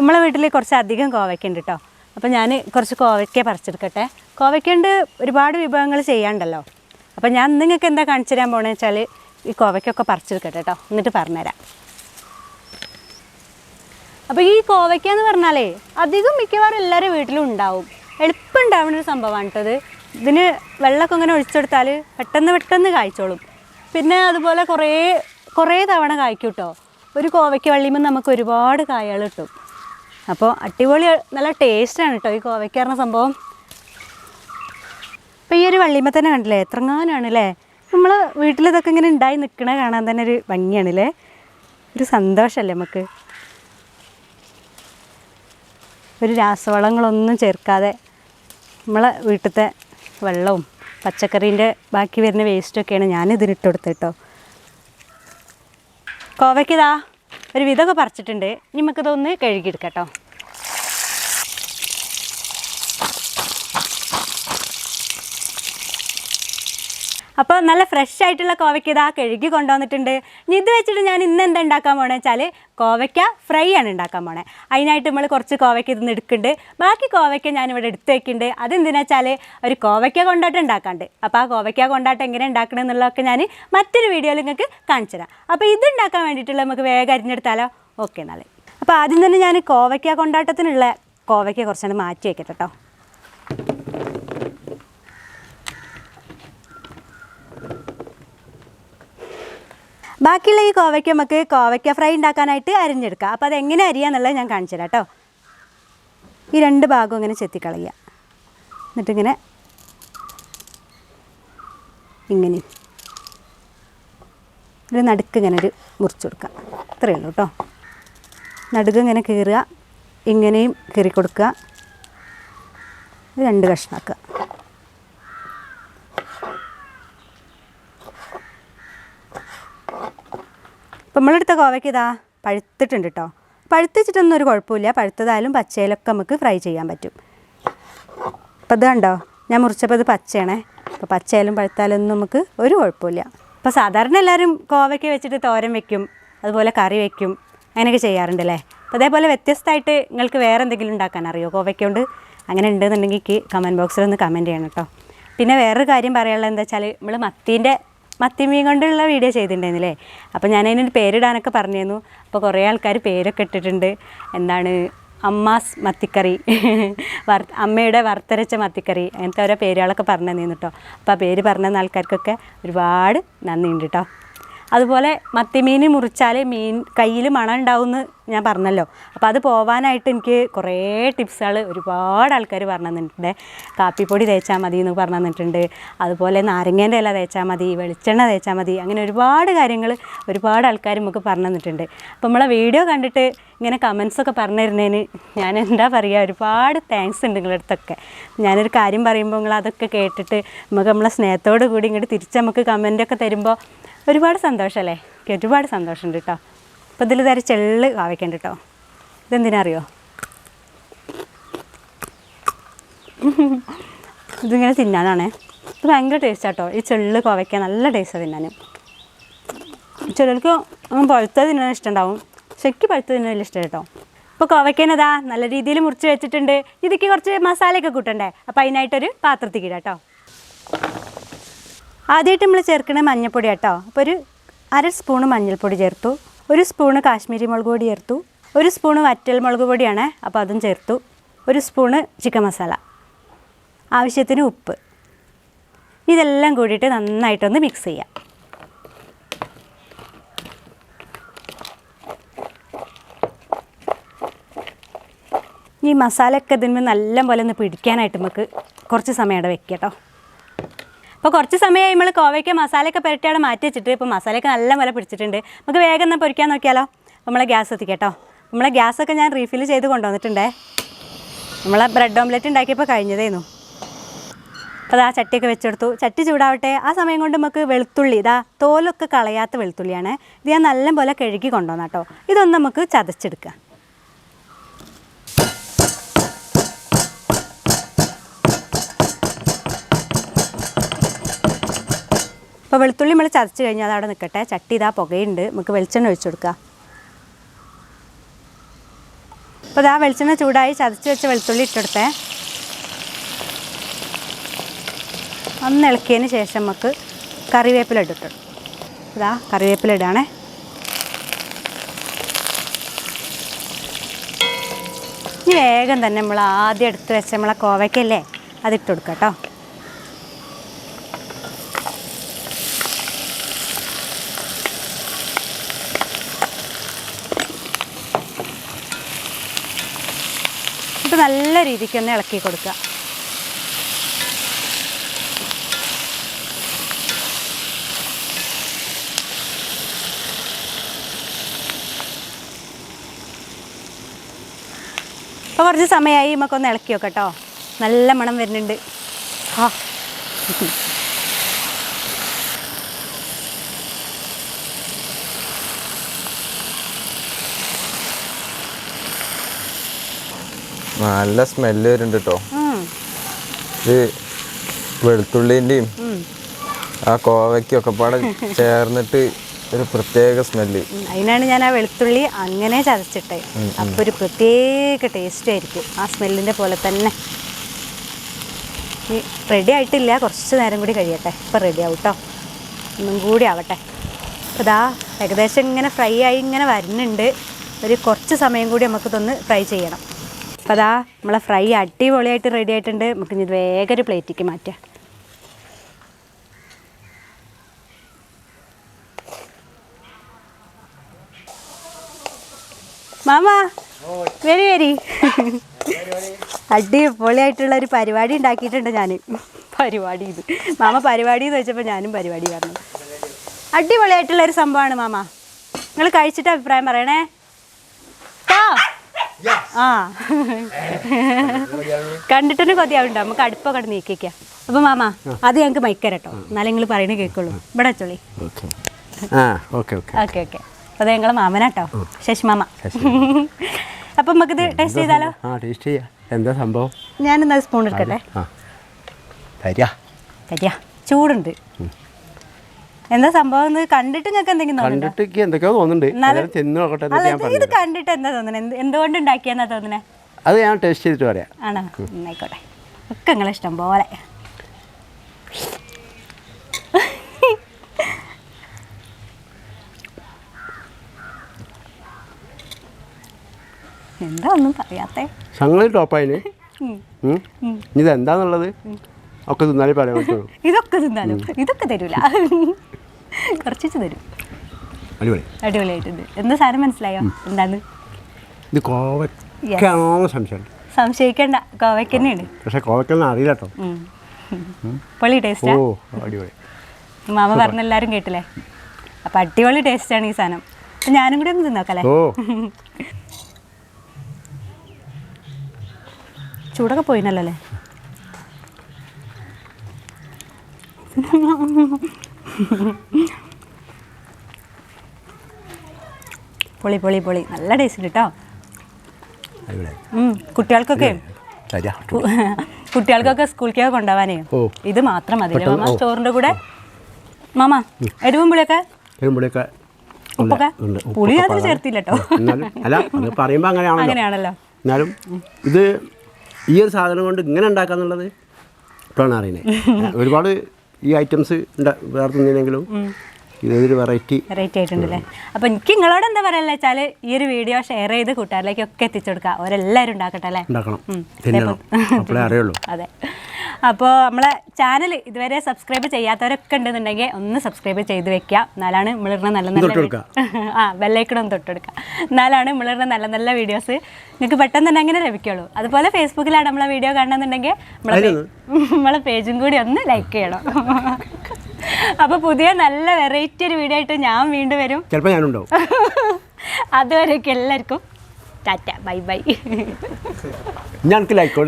നമ്മളെ വീട്ടിൽ കുറച്ച് അധികം കോവയ്ക്ക ഉണ്ട് കേട്ടോ. അപ്പോൾ ഞാൻ കുറച്ച് കോവയ്ക്ക പറിച്ചെടുക്കട്ടെ. കോവയ്ക്കൊണ്ട് ഒരുപാട് വിഭവങ്ങൾ ചെയ്യാണ്ടല്ലോ. അപ്പോൾ ഞാൻ നിങ്ങൾക്ക് എന്താ കാണിച്ചു തരാൻ പോകണമെന്ന് വെച്ചാൽ ഈ കോവയ്ക്കൊക്കെ പറിച്ചെടുക്കട്ടെ കേട്ടോ, എന്നിട്ട് പറഞ്ഞുതരാം. അപ്പോൾ ഈ കോവയ്ക്ക എന്ന് പറഞ്ഞാലേ അധികം മിക്കവാറും എല്ലാവരും വീട്ടിലും ഉണ്ടാവും. എളുപ്പം ഉണ്ടാവുന്നൊരു സംഭവമാണ് കേട്ടത്. ഇതിന് വെള്ളമൊക്കെ ഇങ്ങനെ ഒഴിച്ചെടുത്താൽ പെട്ടെന്ന് കായ്ച്ചോളും. പിന്നെ അതുപോലെ കുറേ തവണ കായ്ക്കും കേട്ടോ. ഒരു കോവയ്ക്ക വള്ളിയുമ്പോൾ നമുക്ക് ഒരുപാട് കായകൾ കിട്ടും. അപ്പോൾ അടിപൊളി നല്ല ടേസ്റ്റാണ് കേട്ടോ ഈ കോവയ്ക്ക പറഞ്ഞ സംഭവം. അപ്പോൾ ഈ ഒരു വള്ളിയുമ്പോൾ തന്നെ കണ്ടില്ലേ എത്രങ്ങാനാണ് അല്ലേ. നമ്മൾ വീട്ടിലിതൊക്കെ ഇങ്ങനെ ഉണ്ടായി നിൽക്കണ കാണാൻ തന്നെ ഒരു ഭംഗിയാണല്ലേ, ഒരു സന്തോഷമല്ലേ നമുക്ക്. ഒരു രാസവളങ്ങളൊന്നും ചേർക്കാതെ നമ്മളെ വീട്ടിലത്തെ വെള്ളവും പച്ചക്കറീൻ്റെ ബാക്കി വരുന്ന വേസ്റ്റൊക്കെയാണ് ഞാനിതിനിട്ട് കൊടുത്തത് കേട്ടോ. കോവയ്ക്കിതാ ഒരു വിധമൊക്കെ പറിച്ചിട്ടുണ്ട്. ഇനി നമുക്കിതൊന്ന് കഴുകിയെടുക്കാം കേട്ടോ. അപ്പോൾ നല്ല ഫ്രഷ് ആയിട്ടുള്ള കോവയ്ക്ക ഇതാ കഴുകി കൊണ്ടുവന്നിട്ടുണ്ട്. ഇനി ഇത് വെച്ചിട്ട് ഞാൻ ഇന്ന് എന്താ ഉണ്ടാക്കാൻ പോകണമെന്ന് വെച്ചാൽ കോവയ്ക്ക ഫ്രൈ ആണ് ഉണ്ടാക്കാൻ പോണേ. അതിനായിട്ട് നമ്മൾ കുറച്ച് കോവയ്ക്ക ഇതൊന്ന് എടുക്കുന്നുണ്ട്. ബാക്കി കോവയ്ക്ക ഞാനിവിടെ എടുത്ത് വയ്ക്കുന്നുണ്ട്. അതെന്തിനാ വെച്ചാൽ ഒരു കോവയ്ക്ക കൊണ്ടാട്ടം ഉണ്ടാക്കാണ്ട്. അപ്പോൾ ആ കോവയ്ക്ക കൊണ്ടാട്ടം എങ്ങനെ ഉണ്ടാക്കണം എന്നുള്ളതൊക്കെ ഞാൻ മറ്റൊരു വീഡിയോയിൽ നിങ്ങൾക്ക് കാണിച്ചു തരാം. അപ്പോൾ ഇത് ഉണ്ടാക്കാൻ വേണ്ടിയിട്ടുള്ള നമുക്ക് വേഗം അരിഞ്ഞെടുത്താലോ? ഓക്കെ നാളെ. അപ്പോൾ ആദ്യം തന്നെ ഞാൻ കോവയ്ക്ക കൊണ്ടാട്ടത്തിനുള്ള കോവയ്ക്ക കുറച്ചാണ് മാറ്റി വയ്ക്കട്ടെ കേട്ടോ. ബാക്കിയുള്ള ഈ കോവയ്ക്ക നമുക്ക് കോവയ്ക്ക ഫ്രൈ ഉണ്ടാക്കാനായിട്ട് അരിഞ്ഞെടുക്കാം. അപ്പോൾ അതെങ്ങനെ അരിയാന്നുള്ളത് ഞാൻ കാണിച്ചു തരാം കേട്ടോ. ഈ രണ്ട് ഭാഗവും ഇങ്ങനെ ചെത്തിക്കളയുക. എന്നിട്ടിങ്ങനെ ഇങ്ങനെയും ഒരു നടുക്ക് ഇങ്ങനെ ഒരു മുറിച്ച് കൊടുക്കുക. ഇത്രയേ ഉള്ളൂ കേട്ടോ. നടുക്ക് ഇങ്ങനെ കീറുക, ഇങ്ങനെയും കീറി കൊടുക്കുക. രണ്ട് കഷ്ണമാക്കുക. അപ്പോൾ നമ്മളെടുത്ത കോവയ്ക്ക് ഇതാ പഴുത്തിട്ടുണ്ട് കേട്ടോ. പഴുത്തിച്ചിട്ടൊന്നും ഒരു കുഴപ്പമില്ല. പഴുത്തതായാലും പച്ചയിലൊക്കെ നമുക്ക് ഫ്രൈ ചെയ്യാൻ പറ്റും. അപ്പോൾ ഇത് കണ്ടോ, ഞാൻ മുറിച്ചപ്പോൾ ഇത് പച്ചയാണേ. അപ്പോൾ പച്ചയായാലും പഴുത്താലൊന്നും നമുക്ക് ഒരു കുഴപ്പമില്ല. അപ്പോൾ സാധാരണ എല്ലാവരും കോവയ്ക്ക വെച്ചിട്ട് തോരൻ വെക്കും, അതുപോലെ കറി വെക്കും, അങ്ങനെയൊക്കെ ചെയ്യാറുണ്ടല്ലേ. അപ്പോൾ അതേപോലെ വ്യത്യസ്തമായിട്ട് നിങ്ങൾക്ക് വേറെ എന്തെങ്കിലും ഉണ്ടാക്കാൻ അറിയോ കോവയ്ക്ക കൊണ്ട്? അങ്ങനെ ഉണ്ടെന്നുണ്ടെങ്കിൽ കമൻറ്റ് ബോക്സിലൊന്ന് കമൻറ്റ് ചെയ്യണം കേട്ടോ. പിന്നെ വേറൊരു കാര്യം പറയാനുള്ളത് എന്താ വെച്ചാൽ നമ്മൾ മത്തിമീൻ കൊണ്ടുള്ള വീഡിയോ ചെയ്തിട്ടുണ്ടായിരുന്നില്ലേ. അപ്പോൾ ഞാനതിനൊരു പേരിടാനൊക്കെ പറഞ്ഞിരുന്നു. അപ്പോൾ കുറേ ആൾക്കാർ പേരൊക്കെ ഇട്ടിട്ടുണ്ട്. എന്താണ് അമ്മാസ് മത്തിക്കറി, അമ്മയുടെ വറുത്തരച്ച മത്തിക്കറി, അങ്ങനത്തെ ഓരോ പേരുകളൊക്കെ പറഞ്ഞു തന്നിരുന്നു കേട്ടോ. അപ്പോൾ ആ പേര് പറഞ്ഞ ആൾക്കാർക്കൊക്കെ ഒരുപാട് നന്ദിയുണ്ട് കേട്ടോ. അതുപോലെ മത്തിമീൻ മുറിച്ചാൽ മീൻ കയ്യിൽ മണം ഉണ്ടാവുമെന്ന് ഞാൻ പറഞ്ഞല്ലോ. അപ്പോൾ അത് പോവാനായിട്ട് എനിക്ക് കുറേ ടിപ്സുകൾ ഒരുപാട് ആൾക്കാർ പറഞ്ഞു തന്നിട്ടുണ്ട്. കാപ്പിപ്പൊടി തേച്ചാൽ മതി എന്ന് പറഞ്ഞു തന്നിട്ടുണ്ട്. അതുപോലെ നാരങ്ങേൻ്റെ ഇല തേച്ചാൽ മതി, വെളിച്ചെണ്ണ തേച്ചാൽ മതി, അങ്ങനെ ഒരുപാട് കാര്യങ്ങൾ ഒരുപാട് ആൾക്കാർ നമുക്ക് പറഞ്ഞു തന്നിട്ടുണ്ട്. അപ്പോൾ നമ്മളെ വീഡിയോ കണ്ടിട്ട് ഇങ്ങനെ കമൻസൊക്കെ പറഞ്ഞു തരുന്നതിന് ഞാൻ എന്താ പറയുക, ഒരുപാട് താങ്ക്സ് ഉണ്ട് നിങ്ങളുടെ അടുത്തൊക്കെ. ഞാനൊരു കാര്യം പറയുമ്പോൾ നിങ്ങൾ അതൊക്കെ കേട്ടിട്ട് നമുക്ക് നമ്മളെ സ്നേഹത്തോടു കൂടി ഇങ്ങോട്ട് തിരിച്ച് നമുക്ക് കമൻറ്റൊക്കെ തരുമ്പോൾ ഒരുപാട് സന്തോഷമല്ലേ. ഒരുപാട് സന്തോഷമുണ്ട് കേട്ടോ. അപ്പോൾ ഇതിൽ തരം ചെള്ള് കാവയ്ക്കുന്നുണ്ട് കേട്ടോ. ഇതെന്തിനറിയോ? ഇതിങ്ങനെ തിന്നാനാണേ. ഇത് ഭയങ്കര ടേസ്റ്റാണ് കേട്ടോ. ഈ ചെള്ള് കോവയ്ക്ക നല്ല ടേസ്റ്റാണ് തിന്നാനും. ചിലർക്ക് പഴുത്തത് തിന്നാൻ ഇഷ്ടമുണ്ടാവും, ശരിക്കും പഴുത്തത് തിന്നാൻ വലിയ ഇഷ്ടം കേട്ടോ. ഇപ്പോൾ കോവയ്ക്കനതാ നല്ല രീതിയിൽ മുറിച്ച് വെച്ചിട്ടുണ്ട്. ഇതിക്ക് കുറച്ച് മസാലയൊക്കെ കൂട്ടണ്ടേ. അപ്പോൾ അതിനായിട്ടൊരു പാത്രത്തിൽ ഇടാം കേട്ടോ. ആദ്യമായിട്ട് നമ്മൾ ചേർക്കുന്നത് മഞ്ഞൾപ്പൊടി കേട്ടോ. അപ്പോൾ ഒരു 1/2 സ്പൂണ് മഞ്ഞൾപ്പൊടി ചേർത്തു, 1 സ്പൂണ് കാശ്മീരി മുളക് പൊടി ചേർത്തു, 1 സ്പൂണ് വറ്റൽ മുളക് പൊടിയാണ്, അപ്പോൾ അതും ചേർത്തു, 1 സ്പൂണ് ചിക്കൻ മസാല, ആവശ്യത്തിന് ഉപ്പ്. ഇതെല്ലാം കൂടിയിട്ട് നന്നായിട്ടൊന്ന് മിക്സ് ചെയ്യാം. ഈ മസാലയൊക്കെ ഇതിന്മേൽ നല്ല പോലെ ഒന്ന് പിടിക്കാനായിട്ട് നമുക്ക് കുറച്ച് സമയം അവിടെ വെക്കാം കേട്ടോ. അപ്പോൾ കുറച്ച് സമയമായി നമ്മൾ കോവയ്ക്ക മസാലയൊക്കെ പുരട്ടിയാണ് മാറ്റി വെച്ചിട്ട് ഇപ്പോൾ മസാലയൊക്കെ നല്ല പോലെ പിടിച്ചിട്ടുണ്ട്. നമുക്ക് വേഗം എന്നാൽ പൊരിക്കാൻ നോക്കിയാലോ. നമ്മളെ ഗ്യാസ് എത്തിക്കാം കേട്ടോ. നമ്മളെ ഗ്യാസൊക്കെ ഞാൻ റീഫിൽ ചെയ്ത് കൊണ്ടുവന്നിട്ടുണ്ടേ. നമ്മളെ ബ്രെഡ് ഓംലെറ്റ് ഉണ്ടാക്കിയപ്പോൾ കഴിഞ്ഞതേന്നു. അപ്പോൾ അതാ ചട്ടിയൊക്കെ വെച്ചെടുത്തു. ചട്ടി ചൂടാവട്ടെ. ആ സമയം കൊണ്ട് നമുക്ക് വെളുത്തുള്ളി, ഇതാ തോലൊക്കെ കളയാത്ത വെളുത്തുള്ളിയാണ് ഇത്, ഞാൻ നല്ല പോലെ കഴുകി കൊണ്ടുവന്ന കേട്ടോ. ഇതൊന്ന് നമുക്ക് ചതച്ചെടുക്കാം. അപ്പോൾ വെളുത്തുള്ളി നമ്മൾ ചതച്ച് കഴിഞ്ഞാൽ അതവിടെ നിൽക്കട്ടെ. ചട്ടി ഇതാ പുകയുണ്ട്, നമുക്ക് വെളിച്ചെണ്ണ ഒഴിച്ചു കൊടുക്കുക. അപ്പോൾ അപ്പോൾ ഇതാ വെളിച്ചെണ്ണ ചൂടായി ചതച്ച് വെച്ച വെളുത്തുള്ളി ഇട്ടെടുത്തേ. ഒന്ന് ഇളക്കിയതിന് ശേഷം നമുക്ക് കറിവേപ്പില ഇട്ടിട്ട് ഇതാ കറിവേപ്പില ഇടാണേ. ഇനി വേഗം തന്നെ നമ്മൾ ആദ്യം എടുത്ത് വെച്ച നമ്മളെ കോവയ്ക്കല്ലേ അതിട്ട് കൊടുക്കാം കേട്ടോ. ഇത് നല്ല രീതിക്ക് ഒന്ന് ഇളക്കി കൊടുക്കുക. അപ്പോൾ കുറച്ച് സമയമായി നമുക്കൊന്ന് ഇളക്കി വെക്കാം കേട്ടോ. നല്ല മണം വരുന്നുണ്ട്. ആ നല്ല സ്മെല്ല് വരുന്നുണ്ട് കേട്ടോ. ഇത് വെളുത്തുള്ളിൻ്റെയും ആ കോവയ്ക്കൊക്കെ പാടെ ചേർന്നിട്ട് ഒരു പ്രത്യേക സ്മെല്ല്. അതിനാണ് ഞാൻ ആ വെളുത്തുള്ളി അങ്ങനെ ചതച്ചിട്ടേ. അപ്പോൾ ഒരു പ്രത്യേക ടേസ്റ്റ് ആയിരിക്കും ആ സ്മെല്ലിൻ്റെ പോലെ തന്നെ. റെഡി ആയിട്ടില്ല, കുറച്ച് നേരം കൂടി കഴിയട്ടെ. ഇപ്പോൾ റെഡി ആവും കേട്ടോ, ഒന്നും കൂടി ആവട്ടെ. അപ്പോൾ ഇതാ ഏകദേശം ഇങ്ങനെ ഫ്രൈ ആയി ഇങ്ങനെ വരുന്നുണ്ട്. ഒരു കുറച്ച് സമയം കൂടി നമുക്കിതൊന്ന് ഫ്രൈ ചെയ്യണം. അപ്പോൾ അതാ നമ്മളെ ഫ്രൈ അടിപൊളിയായിട്ട് റെഡി ആയിട്ടുണ്ട്. നമുക്ക് ഇനി വേഗം ഒരു പ്ലേറ്റിലേക്ക് മാറ്റാം. മാമ വരി വരി. അടിപൊളിയായിട്ടുള്ള ഒരു പരിപാടി ഉണ്ടാക്കിയിട്ടുണ്ട് ഞാൻ. പരിപാടി ഇത് മാമ പരിപാടി എന്ന് വെച്ചപ്പോൾ ഞാനും പരിപാടി പറഞ്ഞു. അടിപൊളിയായിട്ടുള്ളൊരു സംഭവമാണ് മാമ. നിങ്ങൾ കഴിച്ചിട്ട് അഭിപ്രായം പറയണേ. ആ കണ്ടിട്ടൊന്നും കൊതിയാവുണ്ടോ? നമുക്ക് അടുപ്പൊക്കെ അവിടെ നീക്കിക്കാം. അപ്പോൾ മാമ അത് ഞങ്ങൾക്ക് മൈക്കരട്ടോ, എന്നാലും നിങ്ങൾ പറയണേ കേൾക്കുള്ളൂ. ഇവിടെ വെച്ചോളി. Okay okay. അപ്പോൾ അത് ഞങ്ങളെ മാമനാട്ടോ, ശശി മാമ. അപ്പം നമുക്കിത് ടേസ്റ്റ് ചെയ്താലോ? ടേസ്റ്റ് ചെയ്യാം. എന്താ സംഭവം? ഞാനെന്നാ സ്പൂൺ എടുക്കട്ടെ. തരിക ചൂടുണ്ട്. എന്താ സംഭവം എന്ന് കണ്ടിട്ട് നിങ്ങൾക്ക് എന്തെങ്കിലും എന്തൊക്കെയോ തോന്നുന്നുണ്ട്. ഇത് കണ്ടിട്ട് എന്താ തോന്നുന്നത്? എന്തുകൊണ്ട് ഉണ്ടാക്കിയെന്നാ തോന്നുന്നത്? അത് ഞാൻ ടേസ്റ്റ് ചെയ്തിട്ട് പറയാം. ആണോ? ആയിക്കോട്ടെ. ഒക്കെ നിങ്ങളെ ഇഷ്ടം പോലെ. എന്താ ഒന്നും പറയാത്തേ? സംഗതി ടോപ്പായിന്. ഇതെന്താന്നുള്ളത് ഒക്കെ തിന്നാലേ പറയാൻ പറ്റുള്ളൂ. ഇതൊക്കെ തിന്നാലും ഇതൊക്കെ തരൂല, കുറച്ച് തരും. അടിപൊളിയായിട്ടുണ്ട്. എന്താ സാധനം മനസ്സിലായോ എന്താന്ന്? ഇത് കോവയ്ക്കാണോ സംശയം? സംശയിക്കണ്ട, കോവയ്ക്ക് തന്നെയാണ്. പക്ഷെ കോവയ്ക്കൊന്നും അറിയില്ല കേട്ടോ. പൊളി ടേസ്റ്റാ. ഓ അടിപൊളി. മാമ പറഞ്ഞ എല്ലാവരും കേട്ടില്ലേ? അപ്പം അടിപൊളി ടേസ്റ്റാണ് ഈ സാധനം. അപ്പം ഞാനും കൂടി ഒന്ന് തിന്നോക്കല്ലേ? ഓ ചൂടൊക്കെ പോയിനല്ലോ അല്ലേ? പൊളി പൊളി പൊളി. നല്ല ടേസ്റ്റ് കേട്ടോ. കുട്ടികൾക്കൊക്കെ സ്കൂളിലേക്ക് കൊണ്ടുപോകാനേ ഇത് മാത്രം മതി. മാമ ചോറിൻ്റെ കൂടെ മാമ എരിവും പുളിയൊക്കെ ഉപ്പൊക്കെ പുളി അതിൽ ചേർത്തില്ല കേട്ടോ. അങ്ങനെയാണല്ലോ. എന്നാലും ഇത് ഈ ഒരു സാധനം കൊണ്ട് ഇങ്ങനെ ഉണ്ടാക്കാന്നുള്ളത് ഇപ്പോഴാണ് അറിയുന്നത്. ഒരുപാട് ഈ ഐറ്റംസ് വേറെ തിന്നില്ലെങ്കിലും ഇതൊരു വെറൈറ്റി ആയിട്ടുണ്ടല്ലേ. അപ്പോൾ എനിക്ക് നിങ്ങളോട് എന്താ പറയാനുള്ള വെച്ചാൽ ഈ ഒരു വീഡിയോ ഷെയർ ചെയ്ത് കൂട്ടുകാരിലേക്കൊക്കെ എത്തിച്ചു കൊടുക്കുക. അവരെല്ലാവരും ഉണ്ടാക്കട്ടെ അല്ലേ? അറിയുള്ളൂ. അതെ. അപ്പോൾ നമ്മളെ ചാനൽ ഇതുവരെ സബ്സ്ക്രൈബ് ചെയ്യാത്തവരൊക്കെ ഉണ്ടെന്നുണ്ടെങ്കിൽ ഒന്ന് സബ്സ്ക്രൈബ് ചെയ്ത് വെക്കുക. എന്നാലാണ് നമ്മളിടുന്ന നല്ല നല്ല ബെല്ലൈക്കൺ തൊട്ടെടുക്കുക. എന്നാലാണ് നമ്മളിടുന്ന നല്ല നല്ല വീഡിയോസ് നിങ്ങൾക്ക് പെട്ടെന്ന് തന്നെ അങ്ങനെ ലഭിക്കുള്ളൂ. അതുപോലെ ഫേസ്ബുക്കിലാണ് നമ്മളെ വീഡിയോ കാണണമെന്നുണ്ടെങ്കിൽ നമ്മളെ പേജും കൂടി ഒന്ന് ലൈക്ക് ചെയ്യണം. അപ്പോൾ പുതിയ നല്ല വെറൈറ്റി ഒരു വീഡിയോ ആയിട്ട് ഞാൻ വീണ്ടും വരും. ചിലപ്പോൾ ഞാനുണ്ടാവും. അതുവരെയൊക്കെ എല്ലാവർക്കും ടാറ്റ ബൈ ബൈ. ഞാൻ ലൈക്കോ